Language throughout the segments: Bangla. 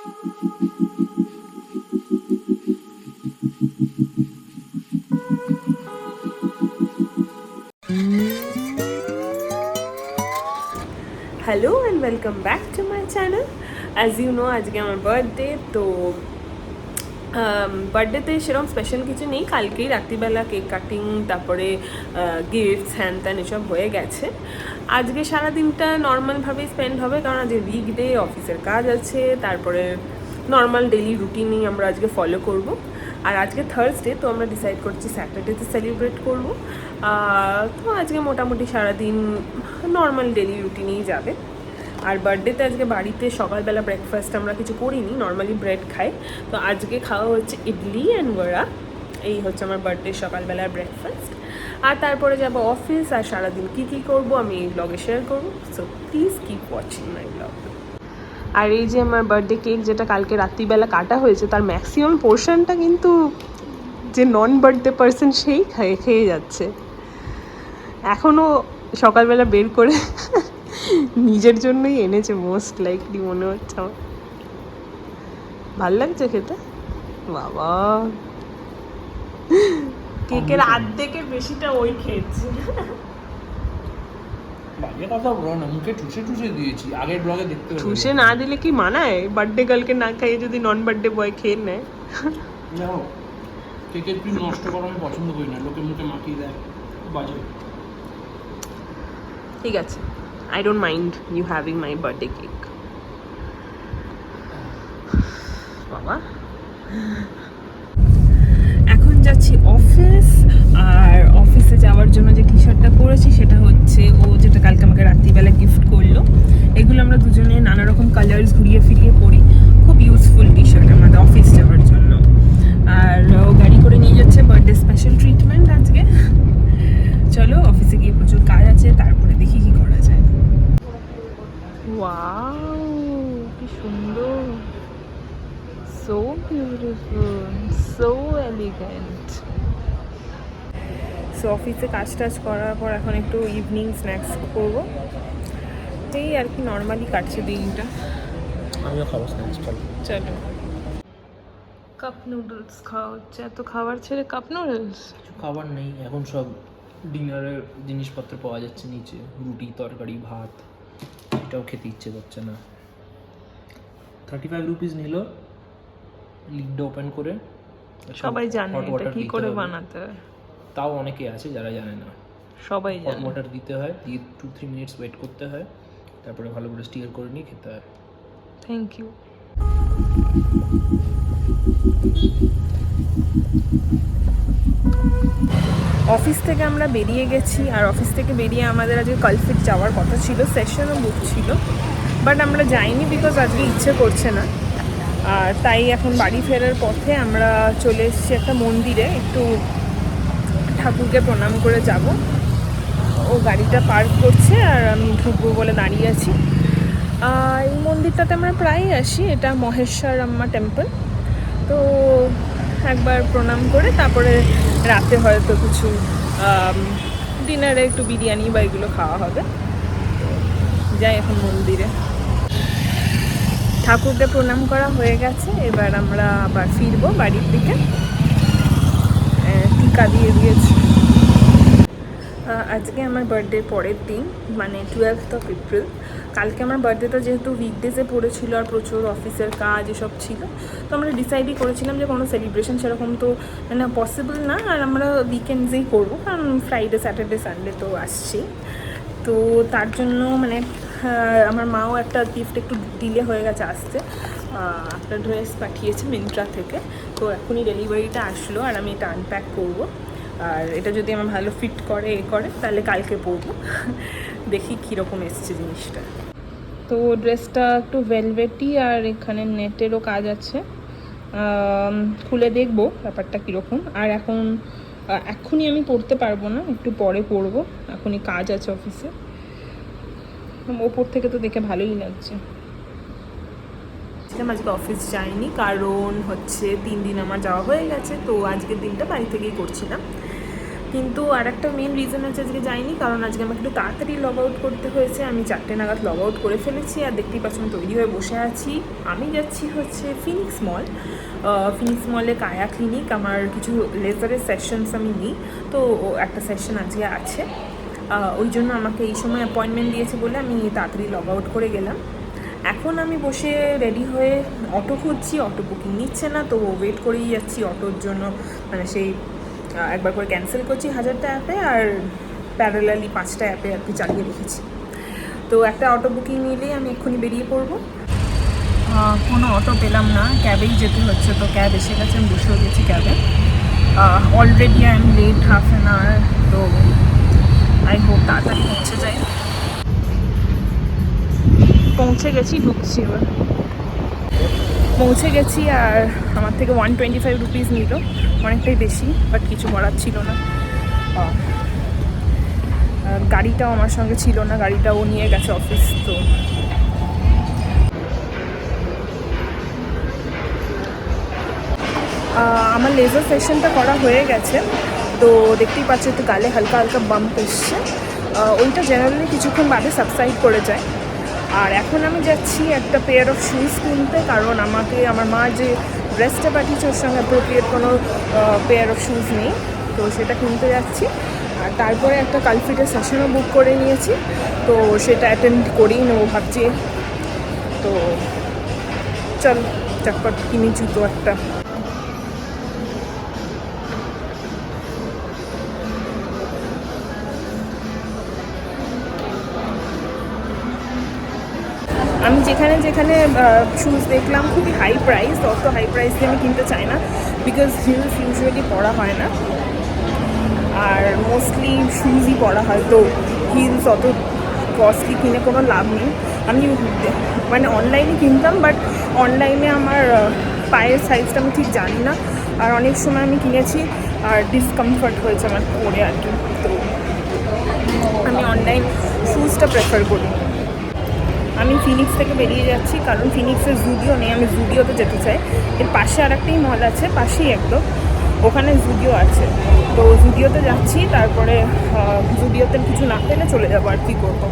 Hello and welcome back to my channel. As you know আজকে আমার বার্থডে, তো বার্থডেতে সেরকম স্পেশাল কিছু নেই। কালকেই রাত্রিবেলা কেক কাটিং, তারপরে গিফটস হ্যান ত্যান এসব হয়ে গেছে। আজকে সারাদিনটা নর্মালভাবেই স্পেন্ড হবে, কারণ আজকে উইকডে, অফিসের কাজ আছে, তারপরে নর্মাল ডেলি রুটিনই আমরা আজকে ফলো করব। আর আজকে থার্সডে, তো আমরা ডিসাইড করছি স্যাটারডেতে সেলিব্রেট করব। তো আজকে মোটামুটি সারাদিন নর্মাল ডেলি রুটিনেই যাবে। আর বার্থডেতে আজকে বাড়িতে সকালবেলা ব্রেকফাস্ট আমরা কিছু করিনি, নর্মালি ব্রেড খাই। তো আজকে খাওয়া হচ্ছে ইডলি অ্যান্ড বড়া। এই হচ্ছে আমার বার্থডে সকালবেলার ব্রেকফাস্ট। আর তারপরে যাব অফিস, আর সারাদিন কী কী করবো আমি এই ব্লগে শেয়ার করবো। So please keep watching my blog. আর এই যে আমার বার্থডে কেক, যেটা কালকে রাত্রিবেলা কাটা হয়েছে, তার ম্যাক্সিমাম পোর্শনটা কিন্তু যে নন বার্থডে পার্সন সেই খেয়ে যাচ্ছে। এখনও সকালবেলা বের করে নিজের জন্যই এনেছে, মোস্ট লাইকলি মনে হচ্ছে আমার। ভাল লাগছে খেতে বাবা। কেকের আর্ধেকের বেশিটা ওই খেয়েছে। ঠুসে না দিলে কি মানায়? বার্থডে গার্লকে না খাইয়ে যদি নন বার্থডে বয় খেয়ে নেয়। কেকের ক্রিম নষ্ট করা আমি পছন্দ করি না, লোকে মুখে মাখিয়ে দেয়, বাজে। ঠিক আছে, I don't mind you having my birthday cake. বাবা, এখন যাচ্ছি অফিস। আর অফিসে যাওয়ার জন্য যে টি শার্টটা পরেছি সেটা হচ্ছে ও যেটা কালকে আমাকে রাত্রিবেলা গিফট করলো। এগুলো আমরা দুজনে নানা রকম কালার্স ঘুরিয়ে ফিরিয়ে পরি, খুব ইউজফুল টি শার্ট আমাদের অফিস যাওয়ার জন্য। আর ও গাড়ি করে নিয়ে যাচ্ছে বার্থডে স্পেশাল ট্রিটমেন্ট আজকে। চলো, অফিসে গিয়ে প্রচুর কাজ আছে, তারপরে দেখি কি করা যায়। ওয়াও, কি সুন্দর, so beautiful, so elegant. So অফিসে কাজ টাজ করার পর এখন একটু ইভিনিং স্ন্যাক্স করবো। এই আর কি, নর্মালি কাটছে দিনটা। আমিও খাবো স্ন্যাক্স। চলো, কাপ নুডলস খাওয়া হচ্ছে। এত খাবার ছেড়ে কাপ নুডলস? কিছু খাবার নেই এখন, সব ডিনারের জিনিসপত্র পাওয়া যাচ্ছে নিচে, রুটি, তরকারি, ভাত। এটাও খেতে ইচ্ছে করছে না। 35 রুপিস নিল, লিডটা ওপেন করে। সবাই জানে এটা কি করে বানাতে হয়, তাও অনেকে আছে যারা জানে না। সবাই হট জানে। ওয়াটার দিতে হয়, দিয়ে 2-3 মিনিটস ওয়েট করতে হয়, তারপরে ভালো করে স্টিয়ার করে নিয়ে খেতে হয়। Thank you. অফিস থেকে আমরা বেরিয়ে গেছি। আর অফিস থেকে বেরিয়ে আমাদের আজকে কালফিট যাওয়ার কথা ছিল, সেশনও বুক ছিল, বাট আমরা যাইনি বিকজ আজকে ইচ্ছে করছে না। আর তাই এখন বাড়ি ফেরার পথে আমরা চলে এসেছি একটা মন্দিরে, একটু ঠাকুরকে প্রণাম করে যাব। ও গাড়িটা পার্ক করছে আর আমি ঢুকবো বলে দাঁড়িয়ে আছি। এই মন্দিরটাতে আমরা প্রায়ই আসি, এটা মহেশ্বর আম্মা টেম্পল। তো একবার প্রণাম করে তারপরে রাতে হয়তো কিছু ডিনারে একটু বিরিয়ানি বা এগুলো খাওয়া হবে। যাই এখন মন্দিরে। ঠাকুরকে প্রণাম করা হয়ে গেছে, এবার আমরা আবার ফিরবো বাড়ির দিকে। টিকা দিয়ে দিয়েছি। আজকে আমার বার্থডে পরের দিন, মানে 12th এপ্রিল। কালকে আমার বার্থডেটা যেহেতু উইকডেজে পড়েছিল আর প্রচুর অফিসের কাজ এসব ছিল, তো আমরা ডিসাইডই করেছিলাম যে কোনো সেলিব্রেশন সেরকম তো মানে পসিবল না, আর আমরা উইকেন্ডসেই করবো, কারণ ফ্রাইডে, স্যাটারডে, সানডে তো আসছেই। তো তার জন্য মানে আমার মাও একটা গিফট একটু ডিলে হয়ে গেছে আসতে। একটা ড্রেস পাঠিয়েছে মিন্ত্রা থেকে, তো এখনই ডেলিভারিটা আসলো আর আমি এটা আনপ্যাক করবো। আর এটা যদি আমার ভালো ফিট করে তাহলে কালকে পরবো। দেখি কীরকম এসছে জিনিসটা। তো ড্রেসটা একটু ভেলভেটি আর এখানে নেটেরও কাজ আছে, খুলে দেখবো ব্যাপারটা কীরকম। আর এখনই আমি পরতে পারবো না, একটু পরে পরবো, এখনই কাজ আছে অফিসে। ওপর থেকে তো দেখে ভালোই লাগছে। আজকে অফিস যাইনি, কারণ হচ্ছে 3 দিন আমার যাওয়া হয়ে গেছে, তো আজকের দিনটা বাড়ি থেকেই করছিলাম। কিন্তু আর একটা মেন রিজন আছে আজকে যাইনি, কারণ আজকে আমাকে একটু তাড়াতাড়ি লগ আউট করতে হয়েছে। আমি 4টে নাগাদ লগ আউট করে ফেলেছি, আর দেখতেই পাচ্ছি আমি তৈরি হয়ে বসে আছি। আমি যাচ্ছি হচ্ছে ফিনিক্স মল। ফিনিক্স মলে কায়া ক্লিনিক, আমার কিছু লেজারের সেশনস আমি নিই, তো একটা সেশন আজকে আছে। ওই জন্য আমাকে এই সময় অ্যাপয়েন্টমেন্ট দিয়েছে বলে আমি তাড়াতাড়ি লগ আউট করে গেলাম। এখন আমি বসে রেডি হয়ে অটো খুঁজছি, অটো বুকিং নিচ্ছে না, তো ওয়েট করেই যাচ্ছি অটোর জন্য। মানে সেই একবার করে ক্যান্সেল করছি 1000টা অ্যাপে, আর প্যারালালি 5টা অ্যাপে আর কি চালিয়ে রেখেছি। তো একটা অটো বুকিং নিলেই আমি এক্ষুনি বেরিয়ে পড়বো। কোনো অটো পেলাম না, ক্যাবেই যেতে হচ্ছে। তো ক্যাব এসে গেছে, আমি বসেও গেছি ক্যাবে। Already I am late half an hour, তো আই হোপ তাড়াতাড়ি পৌঁছে যাই। পৌঁছে গেছি, ঢুকছি এবার। পৌঁছে গেছি, আর আমার থেকে 125 রুপিস নিল, অনেকটাই বেশি, বাট কিছু করার ছিল না। গাড়িটাও আমার সঙ্গে ছিল না, গাড়িটাও নিয়ে গেছে অফিস। তো আমার লেজার সেশনটা করা হয়ে গেছে, তো দেখতেই পাচ্ছি একটু গালে হালকা হালকা বাম্প এসছে। ওইটা জেনারেলি কিছুক্ষণ বাদে সাবসাইড করে যায়। আর এখন আমি যাচ্ছি একটা পেয়ার অফ শুজ কিনতে, কারণ আমাকে আমার মা যে ড্রেসটা পাঠিয়েছে ওর সঙ্গে অ্যাপ্রোপ্রিয়েট কোনো পেয়ার অফ শুজ নেই, তো সেটা কিনতে যাচ্ছি। আর তারপরে একটা কালফিটের সেশনও বুক করে নিয়েছি, তো সেটা অ্যাটেন্ড করেই নেবো ভাবছি। তো চল চটপট কিনি জুতো একটা। আমি যেখানে যেখানে শুজ দেখলাম খুবই হাই প্রাইস, অত হাই প্রাইসে আমি কিনতে চাই না, বিকজ হিলস ইউজুয়ালি পরা হয় না, আর মোস্টলি শুজই পরা হয়। তো হিলস অত কস্টলি কিনে কোনো লাভ নেই। আমি মানে অনলাইনে কিনতাম, বাট অনলাইনে আমার পায়ের সাইজটা আমি ঠিক জানি না, আর অনেক সময় আমি কিনেছি আর ডিসকমফর্ট হয়েছে আমার পরে আর কি। তো আমি অনলাইন শুজটা প্রেফার করি। আমি ফিনিক্স থেকে বেরিয়ে যাচ্ছি, কারণ ফিনিক্সের জুডিও নেই, আমি জুডিওতে যেতে চাই। এর পাশে আর একটাই মল আছে, পাশেই একদম, ওখানে জুডিও আছে। তো জুডিওতে যাচ্ছি, তারপরে জুডিওতে কিছু না পেলে চলে যাবো, আর কি করবো।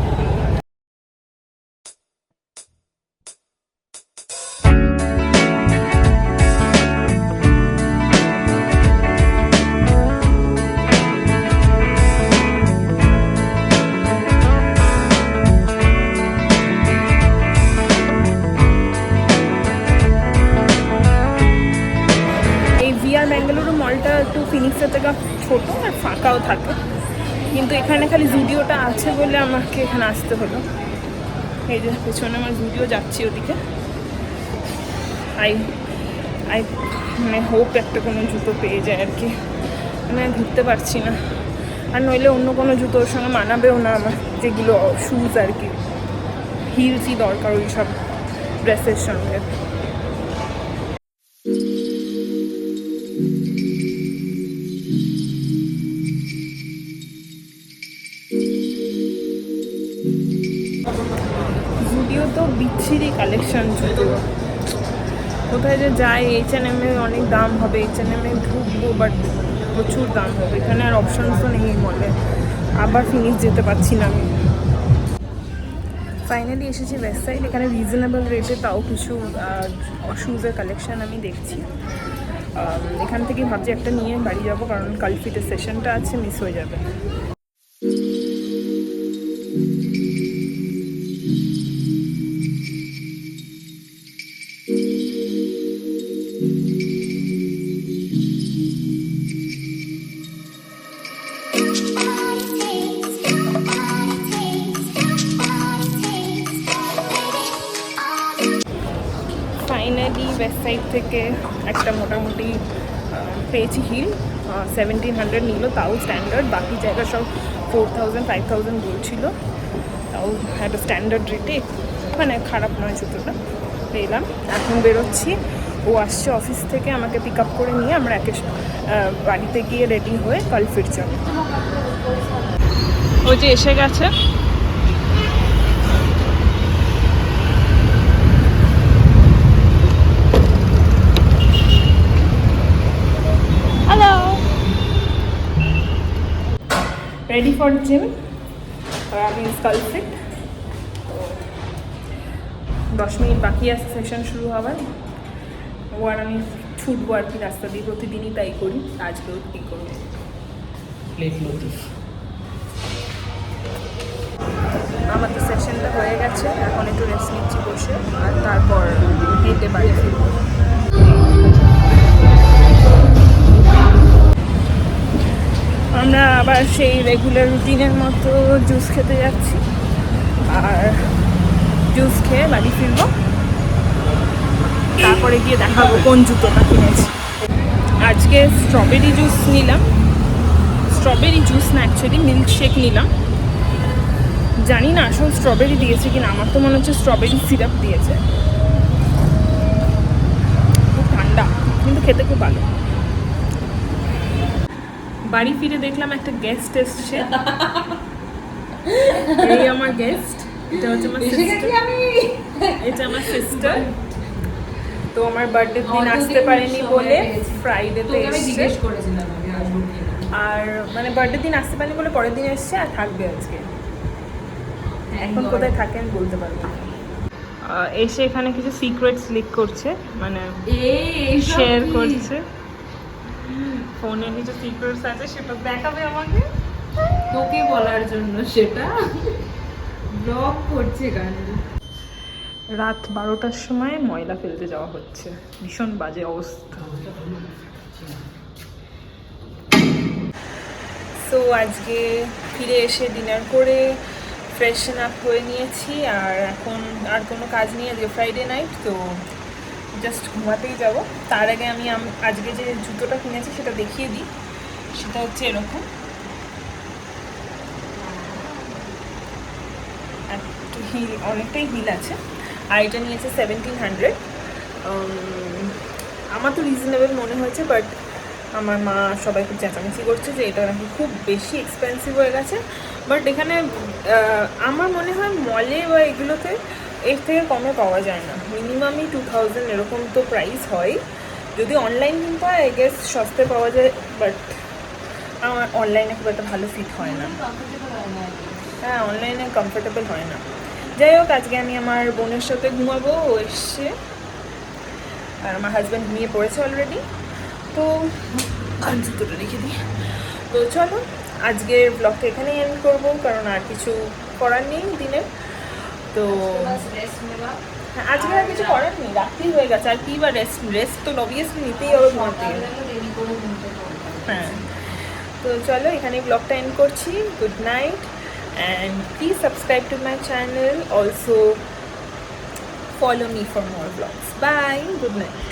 বেঙ্গালুরু মলটা একটু ফিনিক্সের থেকে ছোটো আর ফাঁকাও থাকে, কিন্তু এখানে খালি জুডিওটা আছে বলে আমাকে এখানে আসতে হলো। এই যে পেছনে আমার জুডিও যাচ্ছি ওদিকে। আই আই মানে হোপ একটা কোনো জুতো পেয়ে যায় আর কি। আমি আর ঘুরতে পারছি না, আর নইলে অন্য কোনো জুতোর সঙ্গে মানাবেও না আমার, যেগুলো শুজ আর কি। হিলসই দরকার ওই সব ড্রেসের সঙ্গে। জুডিও তো বিচ্ছিরি কালেকশন জুতো, কোথায় যে যাই। H&M এ অনেক দাম হবে, H&M এ ঢুকবো, বাট প্রচুর দাম হবে। এখানে আর অপশানস তো নেই মলে, আবার ফিনিক্স যেতে পারছি না আমি। ফাইনালি এসেছি ওয়েস্ট সাইড, এখানে রিজনেবল রেটে তাও কিছু শুজের কালেকশান আমি দেখছি। এখান থেকেই ভাবছি একটা নিয়ে বাড়ি যাবো, কারণ কালফিটের সেশনটা আছে, মিস হয়ে যাবে। ফাইনালি ওয়েস্ট সাইড থেকে একটা মোটামুটি পেয়েছি হিল। 1700 নিল, তাও স্ট্যান্ডার্ড। বাকি জায়গা সব 4000 5000 বলছিল, তাও একটা স্ট্যান্ডার্ড রেটে, মানে খারাপ নয় জুতোটা। পেলাম। এখন বেরোচ্ছি, ও আসছে অফিস থেকে, আমাকে পিক আপ করে নিয়ে আমরা একে বাড়িতে গিয়ে রেডি হয়ে কাল ফির যাব। ও যে এসে গেছে। হ্যালো। Ready for gym. আমি স্কালফিট। 10 মিনিট বাকি আছে সেশন শুরু হবার। আর আমি ছুটবো আর কি রাস্তা দিয়ে, প্রতিদিনই তাই করি, আজকেও কী করবো। আমার তো সেশনটা হয়ে গেছে, এখন একটু রেস্ট নিচ্ছি বসে, আর তারপর হেঁটে বাড়ি ফিরবো। আমরা আবার সেই রেগুলার রুটিনের মতো জুস খেতে যাচ্ছি, আর জুস খেয়ে বাড়ি ফিরবো। তারপরে গিয়ে দেখাবো কোন জুতোটা কিনেছি। আজকে স্ট্রবেরি জুস নিলাম, স্ট্রবেরি জুস না অ্যাকচুয়ালি মিল্কশেক নিলাম। জানি না আসলে স্ট্রবেরি দিয়েছে কিনা, আমার তো মনে হচ্ছে স্ট্রবেরি সিরাপ দিয়েছে। খুব ঠান্ডা কিন্তু খেতে খুব ভালো। বাড়ি ফিরে দেখলাম একটা গেস্ট এসছে। এই আমার গেস্ট, এটা হচ্ছে আমার সিস্টার। এটা আমার সিস্টার। তো আমার বার্থডে দিন আসতে পারেনি বলে ফ্রাইডেতে এসছে, আর মানে বার্থডে দিন আসতে পারেনি বলে পরের দিন এসছে, আর থাকবে আজকে। এখন কোথায় থাকেন বলতে পারবো না। এসে এখানে কিছু সিক্রেটস লিক করছে, মানে শেয়ার করছে। ফোনে কিছু সিক্রেটস আছে, সেটা দেখাবে আমাকে, তোকে বলার জন্য সেটা ব্লগ করছে গান। রাত 12টার সময় ময়লা ফেলতে যাওয়া হচ্ছে, ভীষণ বাজে অবস্থা। সো আজকে ফিরে এসে ডিনার করে ফ্রেশন আপ হয়ে নিয়েছি, আর এখন আর কোনো কাজ নেই, আজকে ফ্রাইডে নাইট, তো জাস্ট ঘুমাতেই যাব। তার আগে আমি আজকে যে জুতোটা কিনেছি সেটা দেখিয়ে দিই। সেটা হচ্ছে এরকম, একটু হিল, অনেকটাই হিল আছে, আর এটা নিয়েছে 1700। আমার তো রিজনেবল মনে হয়েছে, বাট আমার মা সবাই খুব চেঁচামেচি করছে যে এটা নাকি খুব বেশি এক্সপেন্সিভ হয়ে গেছে। বাট এখানে আমার মনে হয় মলে বা এগুলোতে এর থেকে কমে পাওয়া যায় না, মিনিমামই 2000 এরকম তো প্রাইস হয়। যদি অনলাইন কিনতে হয় আই গেস সস্তায় পাওয়া যায়, বাট আমার অনলাইনে খুব একটা ভালো ফিট হয় না। হ্যাঁ, অনলাইনে কমফোর্টেবল হয় না। যাই হোক, আজকে আমি আমার বোনের সাথে ঘুমাবো, ও এসছে, আর আমার হাজব্যান্ড ঘুমিয়ে পড়েছে অলরেডি। তো জুতোটা রেখে দিই। তো চলো আজকের ব্লগটা এখানেই এন্ড করবো, কারণ আর কিছু করার নেই দিনে। তো হ্যাঁ, আজকে আর কিছু করার নেই, রাত্রি হয়ে গেছে, আর কি বা রেস্ট তো অবভিয়াসলি নিতেই হবে ঘুমাতে। হ্যাঁ, তো চলো এখানেই ব্লগটা এন্ড করছি। Good night, and please subscribe to my channel, also follow me for more vlogs. Bye, good night.